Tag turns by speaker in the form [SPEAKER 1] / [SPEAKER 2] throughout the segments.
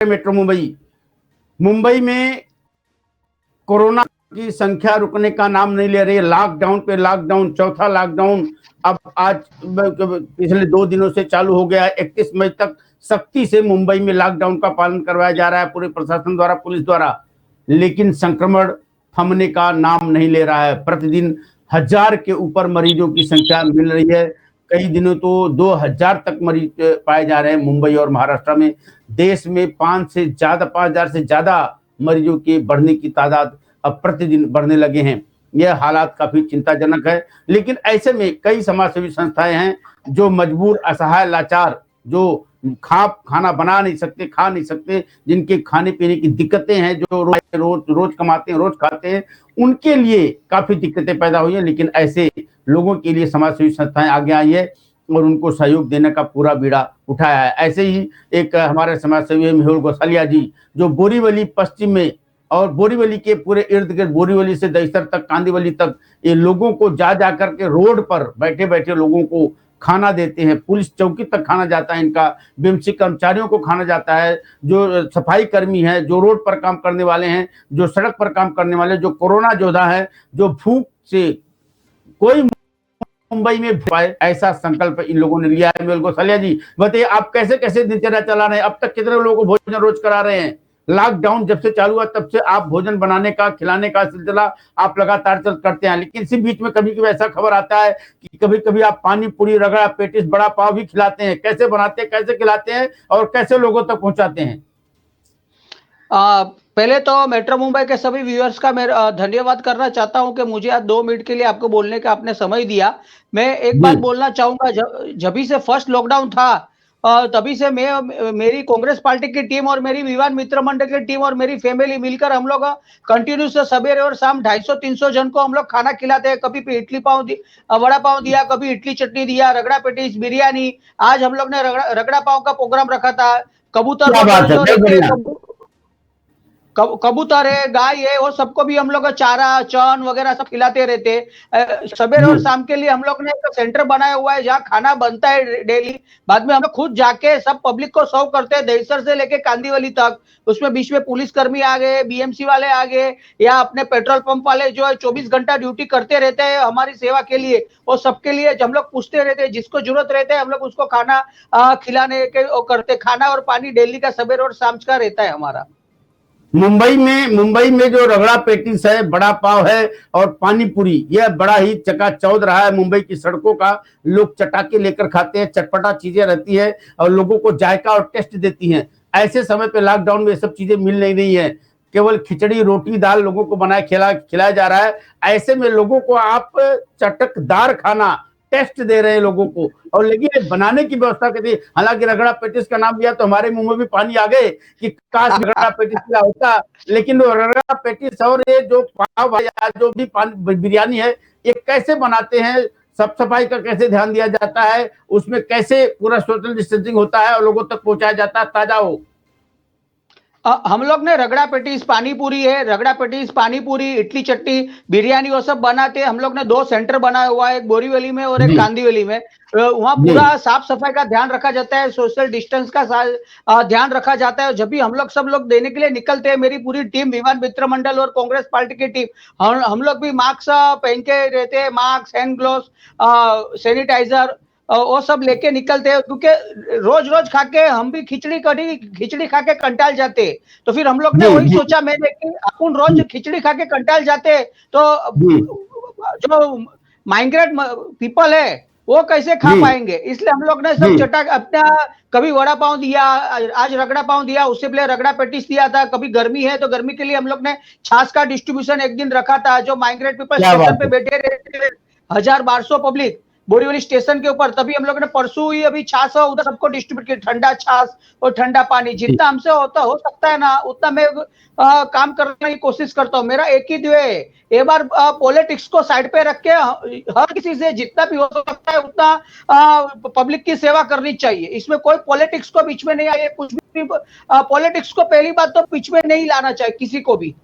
[SPEAKER 1] Metro Mumbai Mumbai में corona की संख्या रुकने का नाम नहीं ले रही है। लॉकडाउन पे लॉकडाउन, चौथा लॉकडाउन अब आज पिछले 2 दिनों से चालू हो गया है। 31 मई तक सख्ती से मुंबई में लॉकडाउन का पालन करवाया जा रहा है पूरे प्रशासन द्वारा, पुलिस द्वारा, लेकिन संक्रमण थमने का नाम नहीं ले रहा है। प्रतिदिन 1000 के ऊपर मरीजों की संख्या मिल रही है। कई दिनों तो 2000 तक मरीज पाए जा रहे हैं मुंबई और महाराष्ट्र में। देश में 5000 से ज्यादा मरीजों के बढ़ने की तादाद अब प्रतिदिन बढ़ने लगे हैं। यह हालात काफी चिंताजनक है, लेकिन ऐसे में कई समाजसेवी संस्थाएं हैं जो मजबूर, असहाय, लाचार, जो खाना बना नहीं सकते, खा नहीं सकते, जिनके खाने पीने की दिक्कतें हैं, जो रोज कमाते हैं, रोज खाते हैं, उनके लिए काफी दिक्कतें पैदा हुई हैं। लेकिन ऐसे लोगों के लिए समाजसेवी संस्थाएं आगे आई है और उनको सहयोग देने का पूरा बीड़ा उठाया है। ऐसे ही एक हमारे समाजसेवी मेहुल गोसालिया जी, जो बोरीवली पश्चिम में और बोरीवली के पूरे इर्द गिर्द, बोरीवली से दहिसर तक, कांदीवली तक, ये लोगों को जा करके रोड पर बैठे बैठे लोगों को खाना देते हैं। पुलिस चौकी तक खाना जाता है इनका, बीएमसी कर्मचारियों को खाना जाता है, जो सफाई कर्मी हैं, जो रोड पर काम करने वाले हैं, जो सड़क पर काम करने वाले, जो कोरोना योद्धा है, जो भूख से कोई मुंबई में पाए, ऐसा संकल्प इन लोगों ने लिया है। मेहुल गोसालिया जी, बताइए आप कैसे कैसे दिनचर्या चला रहे हैं? अब तक कितने लोगों को भोजन रोज करा रहे हैं? लॉकडाउन जब से चालू हुआ तब से आप भोजन बनाने का, खिलाने का सिलसिला आप लगातार करते हैं, लेकिन इसी बीच में कभी कभी ऐसा खबर आता है कि कभी कभी आप पानी पूरी, रगड़ा पेटिस, बड़ा पाव भी खिलाते हैं। कैसे बनाते हैं, कैसे खिलाते हैं और कैसे लोगों तक पहुंचाते हैं?
[SPEAKER 2] पहले तो मेट्रो मुंबई के सभी व्यूअर्स का मैं धन्यवाद करना चाहता हूं कि मुझे आज 2 मिनट के लिए आपको बोलने का आपने समय दिया। मैं एक बात बोलना चाहूंगा, जब से फर्स्ट लॉकडाउन था तभी से मैं, मेरी कांग्रेस पार्टी की टीम और मेरी विवाद मित्र मंडल की टीम और मेरी फैमिली मिलकर हम लोग कंटिन्यूस सवेरे और शाम 250-300 जन को हम लोग खाना खिलाते हैं। कभी इडली पाव, वड़ा पाव दिया, कभी इडली चटनी दिया, रगड़ा पेटिस, बिरयानी। आज हम लोग ने रगड़ा पाव का प्रोग्राम रखा था। कबूतर है, गाय है, वो सबको भी हम लोग चारा, चन वगैरह सब खिलाते रहते हैं। सवेरे और शाम के लिए हम लोग ने एक सेंटर बनाया हुआ है जहाँ खाना बनता है डेली। बाद में हम लोग खुद जाके सब पब्लिक को सर्व करते हैं, दहिसर से लेके कांदीवली तक। उसमें बीच में पुलिस कर्मी आ गए, बीएमसी वाले आ गए, या अपने पेट्रोल पंप वाले जो है 24 घंटा ड्यूटी करते रहते हैं हमारी सेवा के लिए। और सबके लिए हम लोग पूछते रहते हैं, जिसको जरूरत रहते है हम लोग उसको खाना खिलाने के करते। खाना और पानी डेली का सवेरे और शाम का रहता है हमारा।
[SPEAKER 1] मुंबई में जो रगड़ा पेटिस है, बड़ा पाव है और पानी पूरी, यह बड़ा ही चकाचौंध रहा है मुंबई की सड़कों का। लोग चटाके लेकर खाते हैं, चटपटा चीजें रहती है और लोगों को जायका और टेस्ट देती हैं। ऐसे समय पे लॉकडाउन में ये सब चीजें मिल नहीं रही है, केवल खिचड़ी, रोटी, दाल लोगों को बनाए खिलाया जा रहा है। ऐसे में लोगों को आप चटकदार खाना, टेस्ट दे रहे हैं लोगों को, और लेकिन बनाने की व्यवस्था करती। हालांकि रगड़ा पेटिस का नाम लिया तो हमारे मुंह में भी पानी आ गए कि काश रगड़ा पेटिस क्या होता, लेकिन वो रगड़ा पेटिस और ये जो पाव या जो भी बिरयानी है, ये कैसे बनाते हैं, साफ सफाई का कैसे ध्यान दिया जाता है, उसमें कैसे पूरा सोशल डिस्टेंसिंग होता है और लोगों तक पहुंचाया जाता है ताजा हो?
[SPEAKER 2] हम लोग ने रगड़ा पेटिस, पानी पूरी है, रगड़ा पेटिस, पानी पूरी, इडली चट्टी, बिरयानी वो सब बनाते हैं। हम लोग ने 2 सेंटर बनाया हुआ है, एक बोरीवली में और एक कांदीवली में। वहाँ पूरा साफ सफाई का ध्यान रखा जाता है, सोशल डिस्टेंस का ध्यान रखा जाता है। जब भी हम लोग सब लोग देने के लिए निकलते हैं, मेरी पूरी टीम, विवाद मित्र मंडल और कांग्रेस पार्टी की टीम, हम लोग भी मास्क पहन के रहते हैं, मास्क, हैंड ग्लोव्स, सैनिटाइजर वो सब लेके निकलते हैं। क्योंकि रोज रोज खा के हम भी खिचड़ी खा के कंटाल जाते। तो फिर हम लोग ने वही सोचा मैंने कि अपन रोज खिचड़ी खा के कंटाल जाते तो जो माइग्रेट पीपल है वो कैसे खा पाएंगे। इसलिए हम लोग ने सब चटा अपना, कभी वड़ा पाव दिया, आज रगड़ा पाव दिया, उससे पहले रगड़ा पेटिस दिया था। कभी गर्मी है तो गर्मी के लिए हम लोग ने छाछ का डिस्ट्रीब्यूशन एक दिन रखा था। जो माइग्रेट पीपल स्टेशन पे बैठे रहते 1000-1200 पब्लिक बोरीवली स्टेशन के ऊपर, तभी हम लोग ने परसों ही अभी छाछ उधर सबको डिस्ट्रीब्यूट किया, ठंडा छाछ और ठंडा पानी। जितना हमसे हो सकता है ना उतना मैं काम करने की कोशिश करता हूँ। मेरा एक ही ध्येय है, एक बार पॉलिटिक्स को साइड पे रख के हर किसी से जितना भी हो सकता है उतना पब्लिक की सेवा करनी चाहिए। इसमें कोई पॉलिटिक्स को बीच में नहीं आए, कुछ भी पॉलिटिक्स को पहली बात तो बीच में नहीं लाना चाहिए किसी को भी।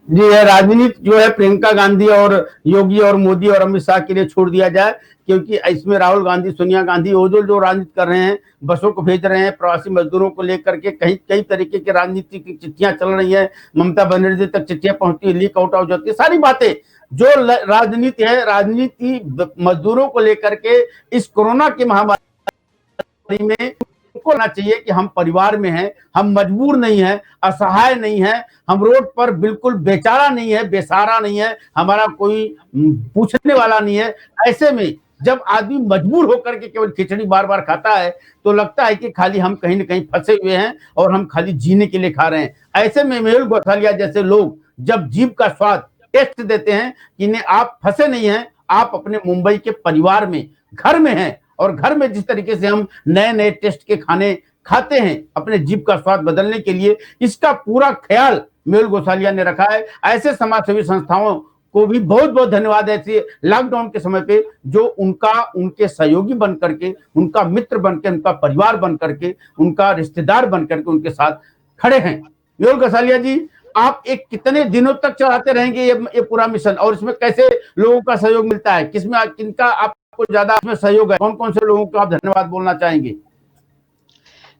[SPEAKER 1] जी है, राजनीति जो है प्रियंका गांधी और योगी और मोदी और अमित शाह के लिए छोड़ दिया जाए, क्योंकि इसमें राहुल गांधी, सोनिया गांधी वो जो राजनीति कर रहे हैं, बसों को भेज रहे हैं, प्रवासी मजदूरों को लेकर के कहीं कई तरीके की राजनीति की चिट्ठियां चल रही है, ममता बनर्जी तक चिट्ठियां पहुंचती है, लीक आउट हो जाती है, सारी बातें जो राजनीति है, राजनीति मजदूरों को लेकर के इस कोरोना की महामारी में उनको लगना चाहिए कि हम परिवार में हैं, हम मजबूर नहीं हैं, असहाय नहीं हैं, हम रोड पर बिल्कुल बेचारा नहीं है, बेसहारा नहीं है, हमारा कोई पूछने वाला नहीं है। ऐसे में जब आदमी मजबूर होकर के केवल खिचड़ी बार बार खाता है तो लगता है कि खाली हम कहीं ना कहीं फंसे हुए हैं और हम खाली जीने के लिए खा रहे हैं। ऐसे में मेहुल गोसालिया जैसे लोग जब जीभ का स्वाद टेस्ट देते हैं कि नहीं, आप फंसे नहीं हैं, आप अपने मुंबई के परिवार में, घर में हैं, और घर में जिस तरीके से हम नए नए टेस्ट के खाने खाते हैं अपने जीभ का स्वाद बदलने के लिए, इसका पूरा ख्याल मेहुल गोसालिया ने रखा है। ऐसे समाजसेवी संस्थाओं को भी बहुत बहुत धन्यवाद, ऐसे लॉकडाउन के समय पे जो उनके सहयोगी बन करके, उनका मित्र बन के, उनका परिवार बन करके, उनका रिश्तेदार बन करके उनके साथ खड़े हैं। मेहुल गोसालिया जी, आप एक कितने दिनों तक चलाते रहेंगे ये पूरा मिशन, और इसमें कैसे लोगों का सहयोग मिलता है, किसमें किनका आपको ज्यादा इसमें सहयोग है, कौन कौन से लोगों को आप धन्यवाद बोलना चाहेंगे?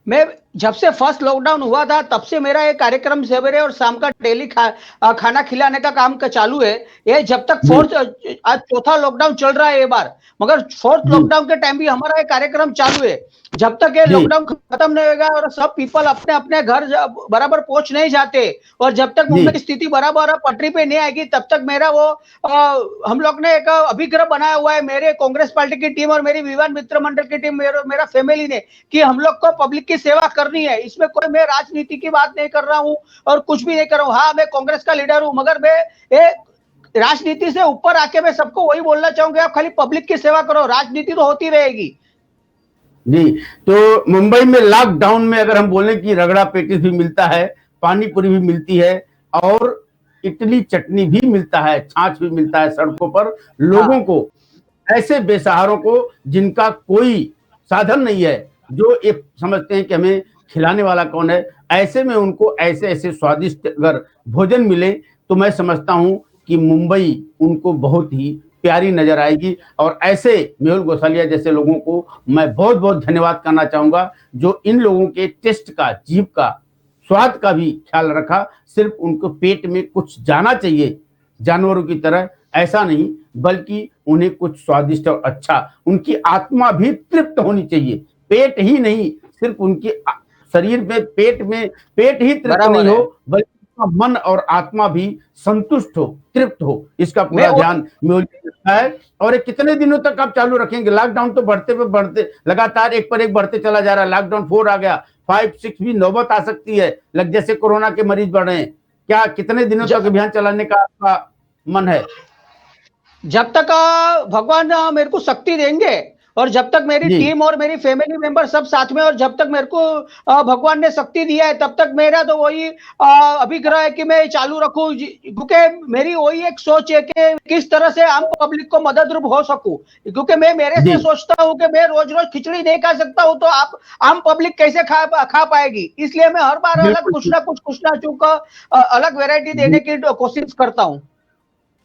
[SPEAKER 2] मैं जब से फर्स्ट लॉकडाउन हुआ था तब से मेरा ये कार्यक्रम सवेरे और शाम का डेली खाना खिलाने का काम चालू है। ये जब तक फोर्थ, आज चौथा लॉकडाउन चल रहा है ये बार, मगर फोर्थ लॉकडाउन के टाइम भी हमारा ये कार्यक्रम चालू है। जब तक ये लॉकडाउन खत्म नहीं होगा और सब पीपल अपने अपने घर बराबर पहुंच नहीं जाते, और जब तक मुंबई की स्थिति बराबर पटरी पे नहीं आएगी, तब तक मेरा वो हम लोग ने एक अभिग्रह बनाया हुआ है, मेरे कांग्रेस पार्टी की टीम और मेरी विवाद मित्र मंडल की टीम, मेरा फैमिली ने, कि हम लोग को पब्लिक की सेवा करनी है। इसमें कोई मैं राजनीति की बात नहीं कर रहा हूं और कुछ भी नहीं कर रहा हूं। हाँ, मैं कांग्रेस का लीडर हूं, मगर मैं राजनीति से ऊपर आके मैं सबको वही बोलना चाहूंगा, आप खाली पब्लिक की सेवा करो, राजनीति तो होती रहेगी।
[SPEAKER 1] जी, तो मुंबई में लॉकडाउन में अगर हम बोले कि रगड़ा पेटिस भी मिलता है, पानी पूरी भी मिलती है, और इडली चटनी भी मिलता है, छाछ भी मिलता है सड़कों पर लोगों को, ऐसे बेसहारों को जिनका कोई साधन नहीं है, जो ये समझते हैं कि हमें खिलाने वाला कौन है, ऐसे में उनको ऐसे ऐसे स्वादिष्ट अगर भोजन मिले तो मैं समझता हूं कि मुंबई उनको बहुत ही प्यारी नजर आएगी। और ऐसे मेहुल गोसालिया जैसे लोगों को मैं बहुत बहुत धन्यवाद करना चाहूंगा, जो इन लोगों के टेस्ट का, जीभ का स्वाद का भी ख्याल रखा। सिर्फ उनको पेट में कुछ जाना चाहिए जानवरों की तरह, ऐसा नहीं, बल्कि उन्हें कुछ स्वादिष्ट और अच्छा, उनकी आत्मा भी तृप्त होनी चाहिए, पेट ही नहीं, सिर्फ उनकी शरीर में पेट ही तृप्त नहीं हो, बल्कि मन और आत्मा भी संतुष्ट हो, तृप्त हो, इसका पूरा ध्यान मेहुल रखा है। और कितने दिनों तक आप चालू रखेंगे? लॉकडाउन तो बढ़ते लगातार एक पर एक बढ़ते चला जा रहा है। लॉकडाउन 4 आ गया, 5, 6 भी नौबत आ सकती है, जैसे कोरोना के मरीज बढ़ रहे हैं। क्या कितने दिनों तक अभियान चलाने का आपका मन है?
[SPEAKER 2] जब तक भगवान मेरे को शक्ति देंगे, और जब तक मेरी टीम और मेरी फैमिली मेंबर सब साथ में, और जब तक मेरे को भगवान ने शक्ति दिया है, तब तक मेरा तो वही अभिग्रह है कि मैं चालू रखूं, क्योंकि मेरी वही एक सोच है कि किस तरह से आम पब्लिक को मदद रूप हो सकूं। क्योंकि मैं मेरे से सोचता हूं कि मैं रोज रोज खिचड़ी नहीं खा सकता हूं, तो आप आम पब्लिक कैसे खा पाएगी, इसलिए मैं हर बार अलग कुछ ना कुछ अलग वेरायटी देने की कोशिश करता हूँ।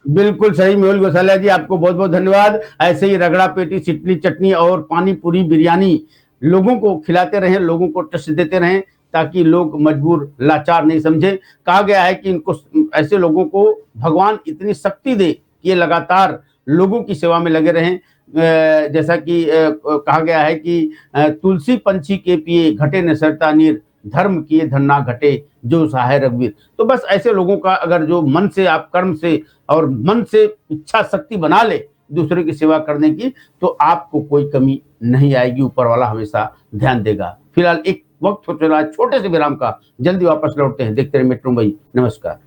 [SPEAKER 1] बिल्कुल सही मेहुल गोसालिया जी, आपको बहुत बहुत धन्यवाद। ऐसे ही रगड़ा पेटी, इडली चटनी और पानी पूरी, बिरयानी लोगों को खिलाते रहें, लोगों को टेस्ट देते रहें, ताकि लोग मजबूर, लाचार नहीं समझे। कहा गया है कि इनको, ऐसे लोगों को भगवान इतनी शक्ति दे कि ये लगातार लोगों की सेवा में लगे रहें। जैसा कि कहा गया है कि तुलसी पंछी के पिए घटे न सरता नीर, धर्म किए धन ना घटे जो सहाय रघुवीर। तो बस ऐसे लोगों का अगर जो मन से, आप कर्म से और मन से इच्छा शक्ति बना ले दूसरे की सेवा करने की, तो आपको कोई कमी नहीं आएगी, ऊपर वाला हमेशा ध्यान देगा। फिलहाल एक वक्त हो चला छोटे से विराम का, जल्दी वापस लौटते हैं, देखते रहे मेट्रो मुंबई। नमस्कार।